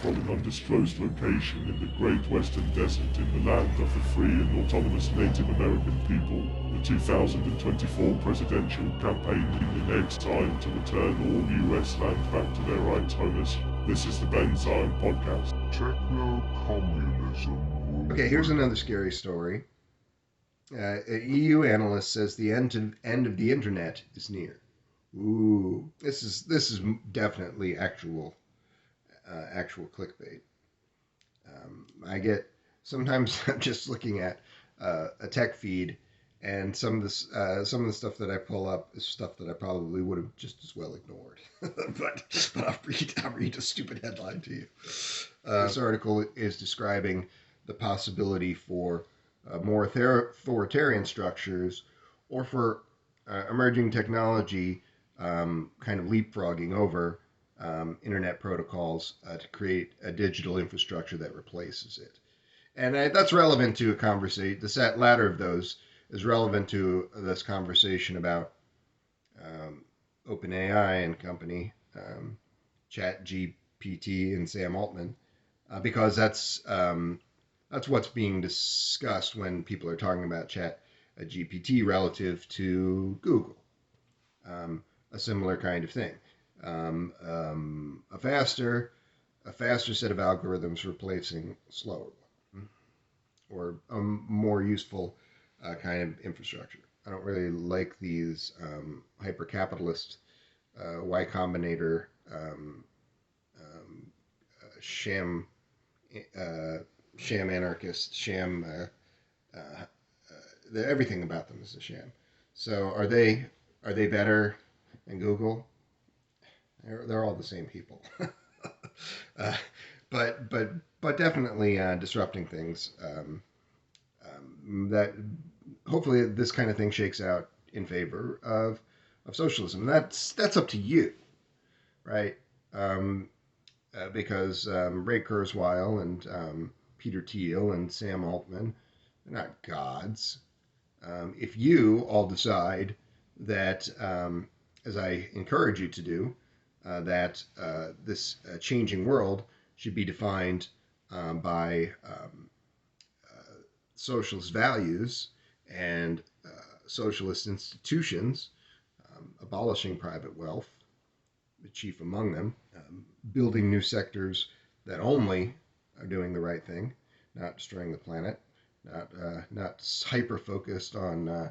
from an undisclosed location in the Great Western Desert in the land of the free and autonomous Native American people. The 2024 presidential campaign in its time to return all US land back to their rights owners. This is the Ben Zion Podcast. Techno-communism. Okay, here's another scary story. An EU analyst says the end of the internet is near. Ooh, this is definitely actual clickbait. I get sometimes I'm just looking at a tech feed, and some of the stuff that I pull up is stuff that I probably would have just as well ignored. but I'll read a stupid headline to you. This article is describing the possibility for more authoritarian structures, or for emerging technology kind of leapfrogging over internet protocols to create a digital infrastructure that replaces it. And that's relevant to a conversation. The latter of those is relevant to this conversation about OpenAI and company, ChatGPT and Sam Altman, because that's what's being discussed when people are talking about ChatGPT relative to Google. A similar kind of thing. A faster set of algorithms replacing slower one, or a more useful kind of infrastructure. I don't really like these hyper-capitalist Y Combinator sham anarchist, everything about them is a sham. So are they better than Google? They're all the same people. But definitely disrupting things. That hopefully this kind of thing shakes out in favor of socialism. That's up to you, right? Because Ray Kurzweil and Peter Thiel and Sam Altman, they're not gods. If you all decide that, as I encourage you to do, that this changing world should be defined by socialist values and socialist institutions, abolishing private wealth, the chief among them, building new sectors that only are doing the right thing, not destroying the planet, not hyper focused on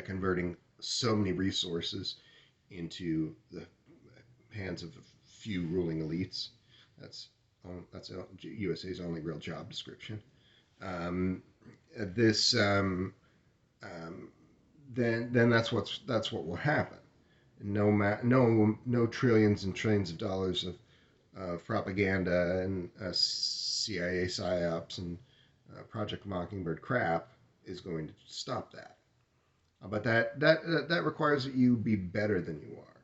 converting so many resources into the hands of a few ruling elites. That's USA's only real job description. Then that's what will happen. No trillions and trillions of dollars of propaganda and CIA psyops and Project Mockingbird crap is going to stop that. But that requires that you be better than you are,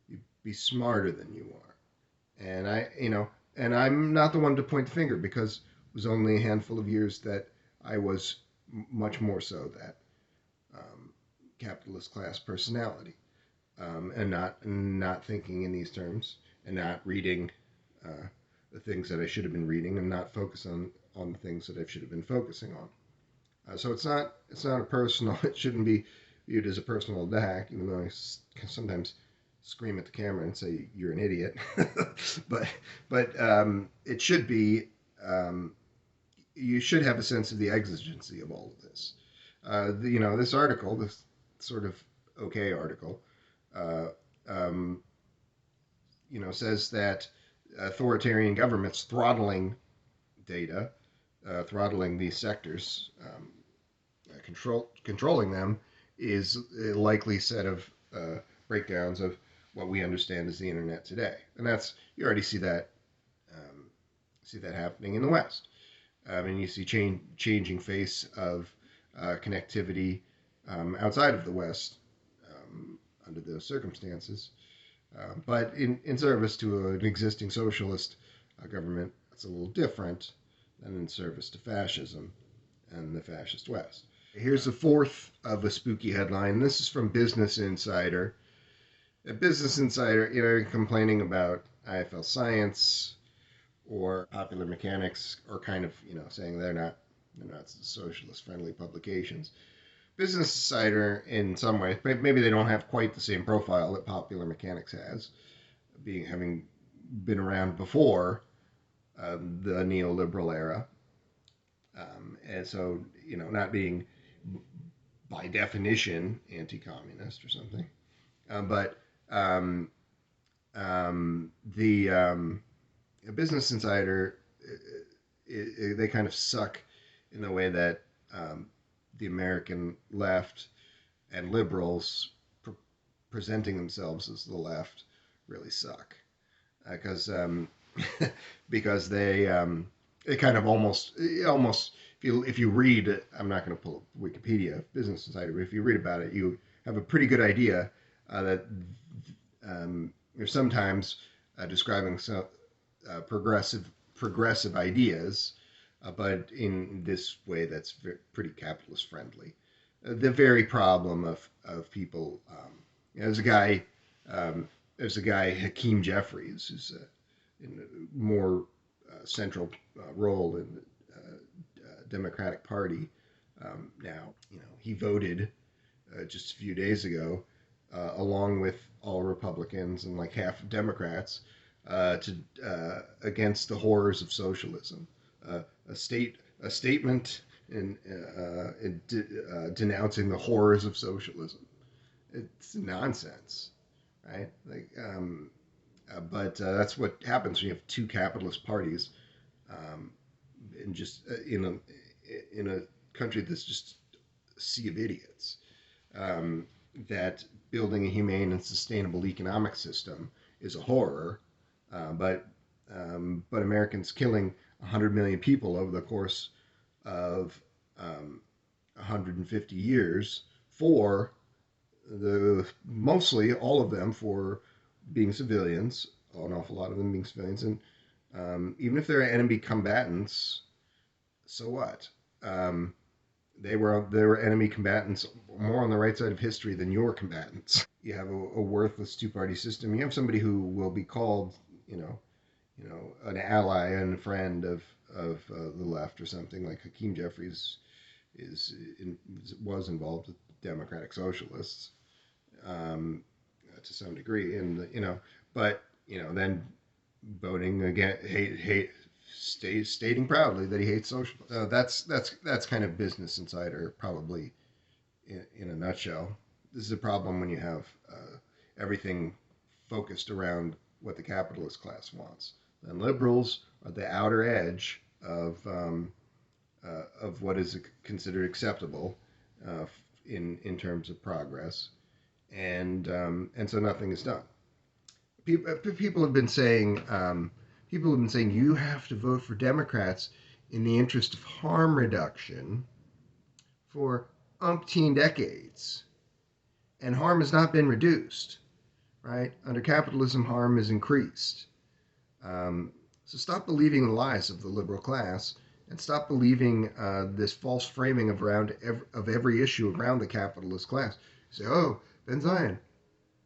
you be smarter than you are. And I'm not the one to point the finger, because it was only a handful of years that I was much more so that capitalist class personality, and not thinking in these terms, and not reading the things that I should have been reading, and not focus on the things that I should have been focusing on. So it's not a personal. It shouldn't be viewed as a personal attack, even though I sometimes scream at the camera and say you're an idiot. but it should be. You should have a sense of the exigency of all of this. This article, this sort of okay article, says that authoritarian governments throttling data, throttling these sectors, controlling them, is a likely set of breakdowns of what we understand as the internet today. And you already see that happening in the West. And you see changing face of connectivity outside of the West under those circumstances. But in service to an existing socialist government, it's a little different than in service to fascism and the fascist West. Here's the fourth of a spooky headline. This is from Business Insider. a Business Insider, complaining about IFL Science or Popular Mechanics, or kind of, saying they're not socialist friendly publications. Business Insider, in some ways, maybe they don't have quite the same profile that Popular Mechanics has, being having been around before the neoliberal era, and so not being by definition anti-communist or something, but um, the Business Insider, they kind of suck in the way that the American left and liberals presenting themselves as the left really suck, because because they kind of almost if you read, I'm not going to pull up Wikipedia Business Insider, but if you read about it, you have a pretty good idea that you're sometimes describing progressive ideas, but in this way that's pretty capitalist friendly. The very problem of people. There's a guy. There's a guy, Hakeem Jeffries, who's in a more central role in the Democratic Party now. He voted just a few days ago, along with all Republicans and like half of Democrats, to against the horrors of socialism. A statement denouncing the horrors of socialism. It's nonsense, right? But that's what happens when you have two capitalist parties, um, in just in a country that's just a sea of idiots. Um, that building a humane and sustainable economic system is a horror, but Americans killing 100 million people over the course of 150 years for the mostly all of them for being civilians, an awful lot of them being civilians, and even if they're enemy combatants, so what? Um, they were enemy combatants more on the right side of history than your combatants. You have a worthless two-party system. You have somebody who will be called, an ally and a friend of the left or something, like Hakeem Jeffries is was involved with Democratic Socialists, um, to some degree, and but then voting again, stating proudly that he hates socialists. That's kind of Business Insider, probably in a nutshell. This is a problem when you have everything focused around what the capitalist class wants. And liberals are the outer edge of what is considered acceptable in terms of progress, and so nothing is done. People have been saying you have to vote for Democrats in the interest of harm reduction for umpteen decades, and harm has not been reduced. Right? Under capitalism, harm is increased. So stop believing the lies of the liberal class, and stop believing this false framing of every issue around the capitalist class. You say, "Oh, Ben Zion,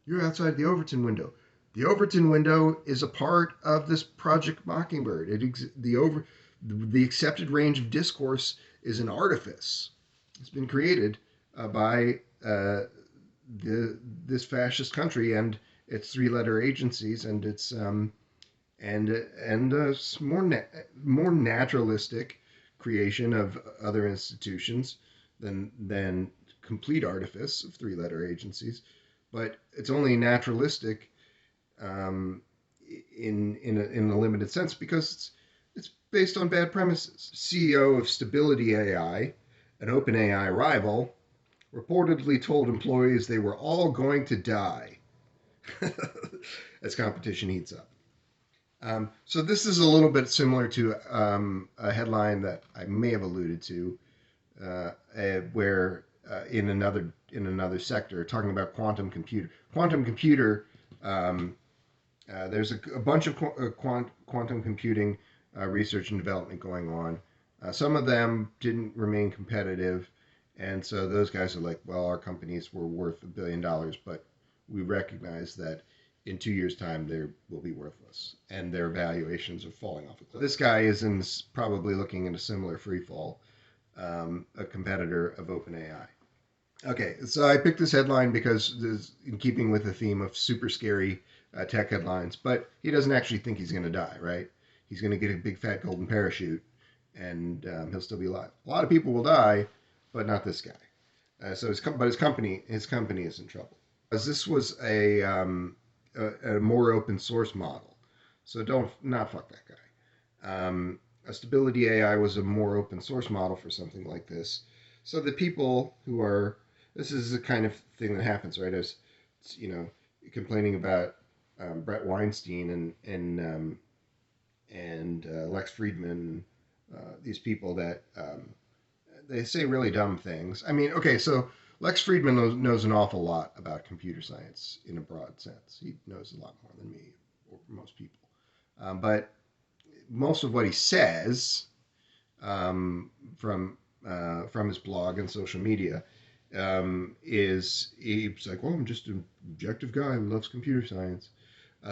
you're outside the Overton window." The Overton window is a part of this Project Mockingbird. The accepted range of discourse is an artifice. It's been created by this fascist country and its three-letter agencies, and its and more naturalistic creation of other institutions than complete artifice of three-letter agencies. But it's only naturalistic um, in a limited sense because it's based on bad premises. CEO of Stability AI, an OpenAI rival, reportedly told employees they were all going to die as competition heats up. So this is a little bit similar to a headline that I may have alluded to, where in another sector, talking about quantum computer. Quantum computer. There's a bunch of quantum computing research and development going on. Some of them didn't remain competitive, and so those guys are like, well, our companies were worth $1 billion, but we recognize that in 2 years' time they will be worthless, and their valuations are falling off a cliff. This guy is probably looking at a similar free fall, a competitor of OpenAI. Okay, so I picked this headline because this in keeping with the theme of super scary tech headlines, but he doesn't actually think he's going to die, right? He's going to get a big fat golden parachute, and he'll still be alive. A lot of people will die, but not this guy. His company is in trouble. As this was a more open source model, so don't not fuck that guy. A stability AI was a more open source model for something like this. So the people who are this is the kind of thing that happens, right? As complaining about Brett Weinstein and Lex Friedman, these people that they say really dumb things. I mean, okay, so Lex Friedman knows an awful lot about computer science in a broad sense. He knows a lot more than me or most people. But most of what he says from his blog and social media is he's like, well, I'm just an objective guy who loves computer science,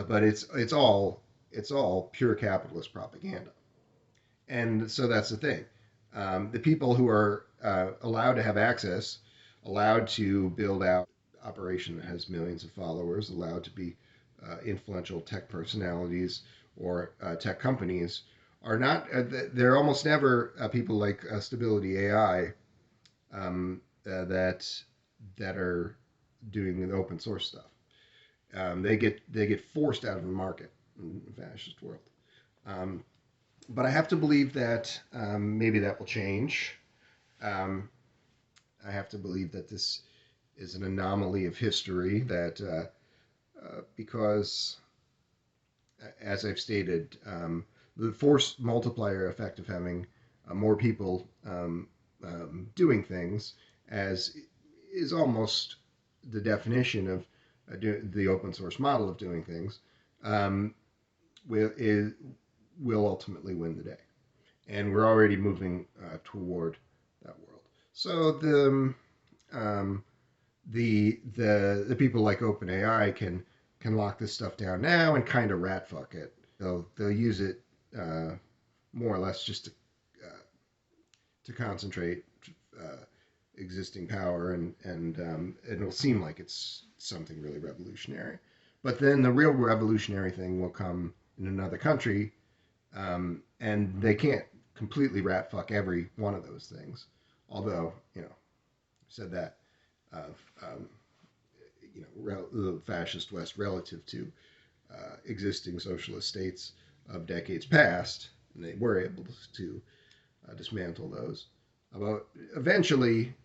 but it's all pure capitalist propaganda, and so that's the thing. The people who are allowed to have access, allowed to build out operation that has millions of followers, allowed to be influential tech personalities or tech companies are not. They're almost never people like Stability AI that are doing the open source stuff. They get forced out of the market in the fascist world. But I have to believe that maybe that will change. I have to believe that this is an anomaly of history that because, as I've stated, the force multiplier effect of having more people doing things as is almost the definition of the open source model of doing things will ultimately win the day, and we're already moving toward that world. So the people like OpenAI can lock this stuff down now and kind of rat fuck it. They'll use it more or less just to concentrate existing power, and it'll seem like it's something really revolutionary. But then the real revolutionary thing will come in another country, and they can't completely rat fuck every one of those things. Although, said that of the fascist West relative to existing socialist states of decades past, and they were able to dismantle those. But eventually,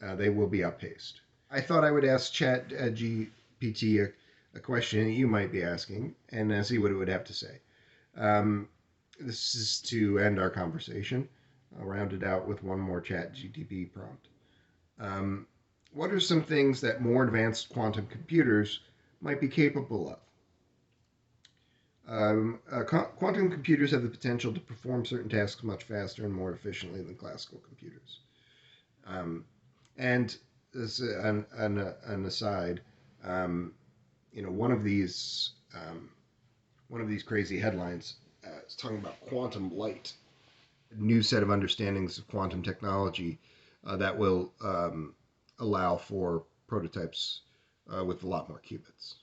they will be outpaced. I thought I would ask ChatGPT a question that you might be asking, and see what it would have to say. This is to end our conversation. I'll round it out with one more ChatGPT prompt. What are some things that more advanced quantum computers might be capable of? Quantum computers have the potential to perform certain tasks much faster and more efficiently than classical computers. And as an aside, one of these crazy headlines is talking about quantum light, a new set of understandings of quantum technology that will allow for prototypes with a lot more qubits.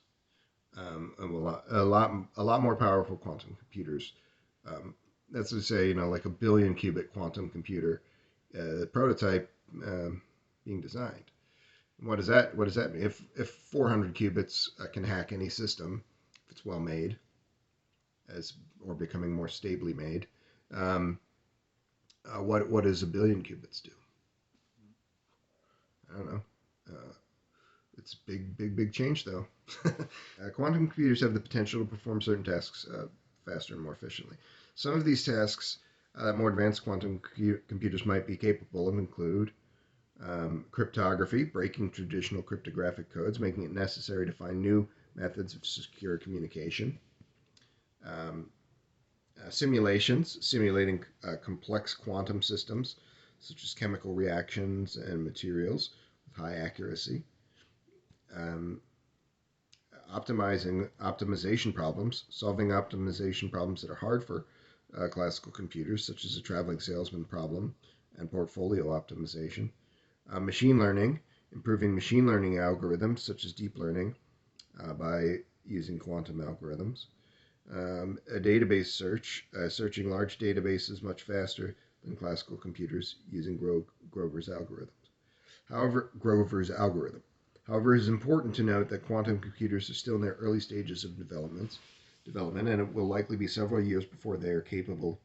A lot more powerful quantum computers. That's to say, like a billion qubit quantum computer, the prototype being designed. What does that mean? If 400 qubits can hack any system, if it's well made, or becoming more stably made, what does a billion qubits do? I don't know. It's big change, though. Quantum computers have the potential to perform certain tasks faster and more efficiently. Some of these tasks that more advanced quantum computers might be capable of include cryptography, breaking traditional cryptographic codes, making it necessary to find new methods of secure communication. Simulations, simulating complex quantum systems, such as chemical reactions and materials with high accuracy. optimization problems, solving optimization problems that are hard for classical computers, such as a traveling salesman problem and portfolio optimization. Machine learning, improving machine learning algorithms such as deep learning by using quantum algorithms. A database search, searching large databases much faster than classical computers using Grover's algorithm. However, it is important to note that quantum computers are still in their early stages of development, and it will likely be several years before they are capable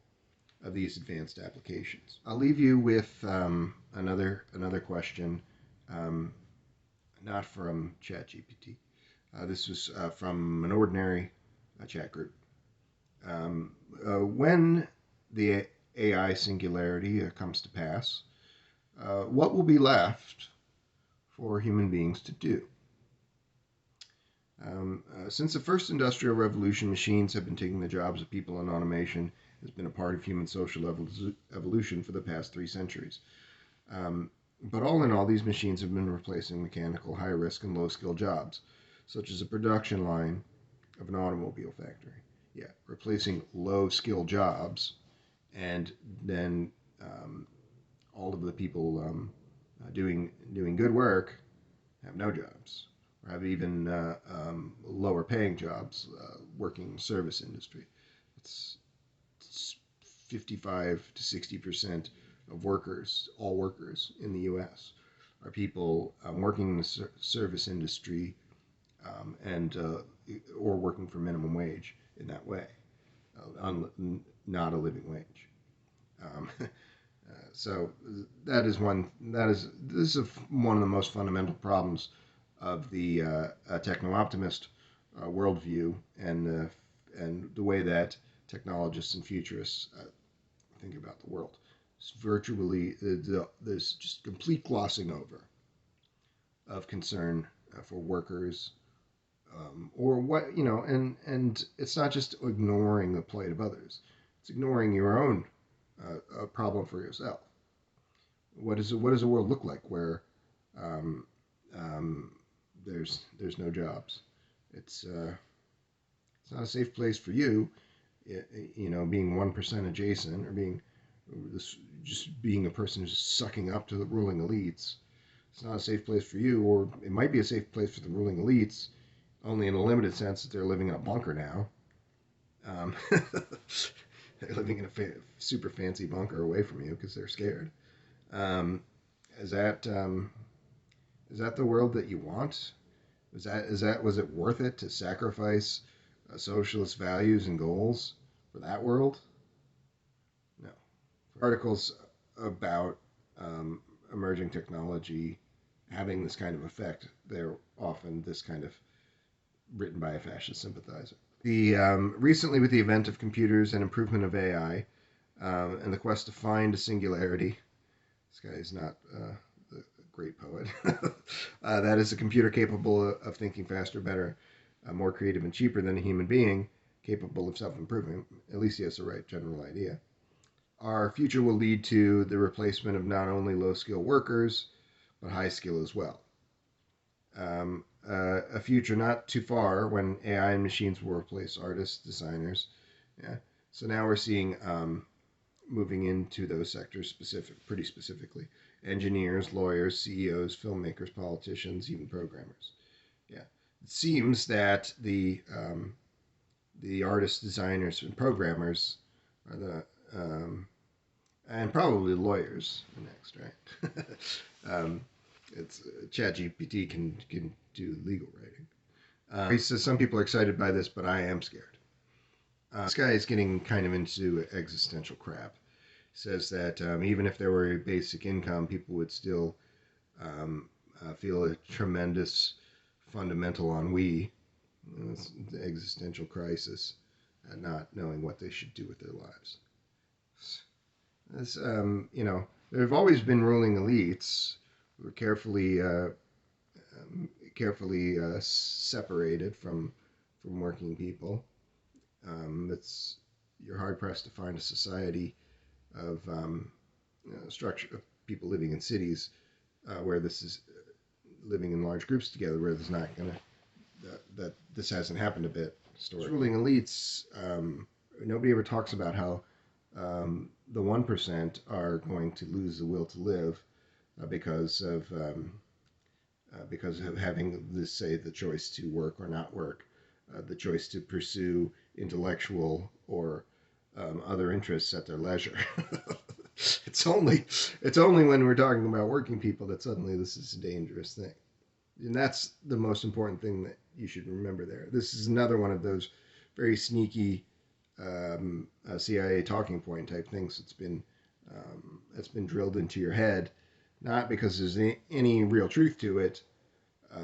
of these advanced applications. I'll leave you with another question, not from ChatGPT. This was from an ordinary chat group. When the AI singularity comes to pass, what will be left for human beings to do? Since the first industrial revolution, machines have been taking the jobs of people, and automation has been a part of human social evolution for the past 3 centuries. But all in all, these machines have been replacing mechanical, high-risk, and low-skill jobs, such as a production line of an automobile factory. Yeah, replacing low-skill jobs, and then all of the people doing good work have no jobs, or have even lower-paying jobs, working in the service industry. It's 55 to 60% of workers, all workers in the U.S., are people working in the service industry and or working for minimum wage in that way, not a living wage. So this is one of the most fundamental problems of the techno-optimist worldview, and the way that technologists and futurists think about the world. It's virtually there's just complete glossing over of concern for workers, or what, and it's not just ignoring the plight of others; it's ignoring your own problem for yourself. What does a world look like where there's no jobs? It's not a safe place for you, being 1% adjacent, or just being a person who's sucking up to the ruling elites. It's not a safe place for you, or it might be a safe place for the ruling elites, only in a limited sense that they're living in a bunker now. They're living in a super fancy bunker away from you because they're scared. Is that the world that you want? Was it worth it to sacrifice socialist values and goals for that world? No. Articles about emerging technology having this kind of effect, they're often this kind of written by a fascist sympathizer. Recently, with the advent of computers and improvement of AI, and the quest to find a singularity, this guy is not a great poet, that is a computer capable of thinking faster, better, more creative, and cheaper than a human being, capable of self-improvement. At least he has the right general idea. Our future will lead to the replacement of not only low-skill workers, but high skill as well. A future not too far when AI and machines will replace artists, designers. Yeah. So now we're seeing moving into those sectors pretty specifically. Engineers, lawyers, CEOs, filmmakers, politicians, even programmers. Yeah. It seems that the artists, designers, and programmers are the and probably lawyers are next, right? It's ChatGPT can do legal writing. He says some people are excited by this, but I am scared. This guy is getting kind of into existential crap. He says that even if there were a basic income, people would still feel a tremendous fundamental ennui, the existential crisis, and not knowing what they should do with their lives. This, there have always been ruling elites who are carefully separated from working people. You're hard pressed to find a society of structure of people living in cities where this is living in large groups together, where there's not going to that this hasn't happened a bit historically. Ruling elites, nobody ever talks about how the 1% are going to lose the will to live because of having this, say, the choice to work or not work, the choice to pursue intellectual or other interests at their leisure. It's only when we're talking about working people that suddenly this is a dangerous thing. And that's the most important thing that you should remember there. This is another one of those very sneaky CIA talking point type things that's been drilled into your head, not because there's any real truth to it,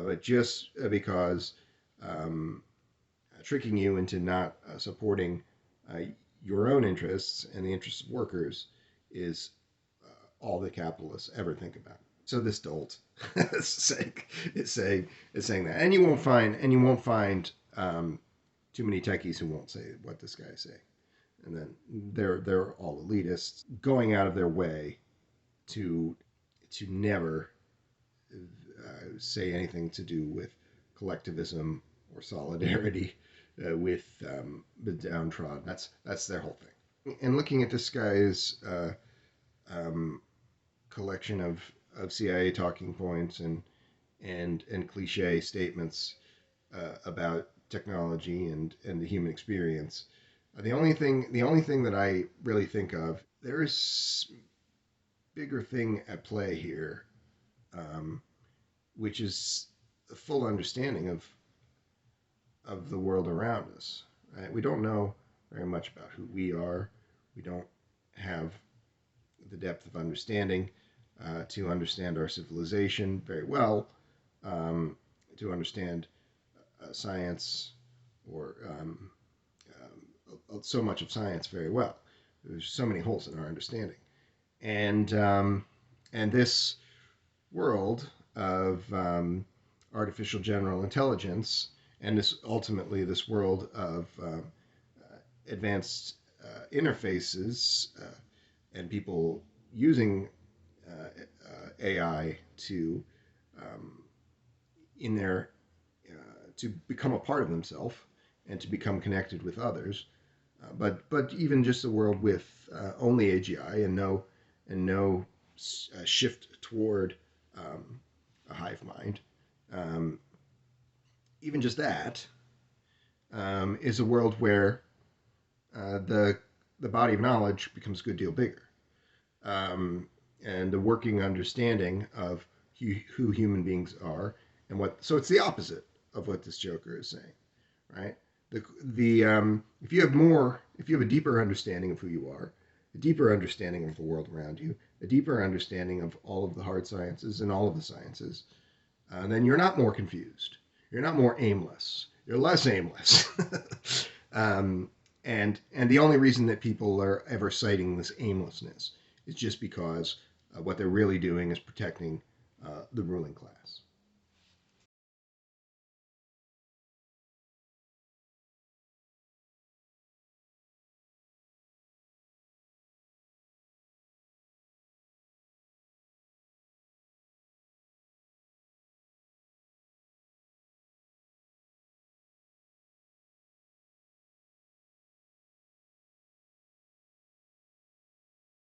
but just because tricking you into not supporting your own interests and the interests of workers is all that capitalists ever think about. So this dolt is saying that, and you won't find too many techies who won't say what this guy's saying, and then they're all elitists going out of their way to never say anything to do with collectivism or solidarity with the downtrodden. That's their whole thing. And looking at this guy's collection of CIA talking points and cliche statements about technology and the human experience, the only thing that I really think of, there is bigger thing at play here, which is a full understanding of the world around us. Right? We don't know very much about who we are. We don't have the depth of understanding to understand our civilization very well, to understand science or so much of science very well. There's so many holes in our understanding, and this world of artificial general intelligence, and ultimately this world of advanced interfaces and people using AI to in their to become a part of themselves and to become connected with others, but even just a world with only AGI and no shift toward a hive mind. Even just that is a world where the body of knowledge becomes a good deal bigger, and the working understanding of who human beings are and what. So it's the opposite of what this Joker is saying, right? If you have a deeper understanding of who you are, a deeper understanding of the world around you, a deeper understanding of all of the hard sciences and all of the sciences, then you're not more confused. You're not more aimless. You're less aimless. And the only reason that people are ever citing this aimlessness is just because what they're really doing is protecting the ruling class.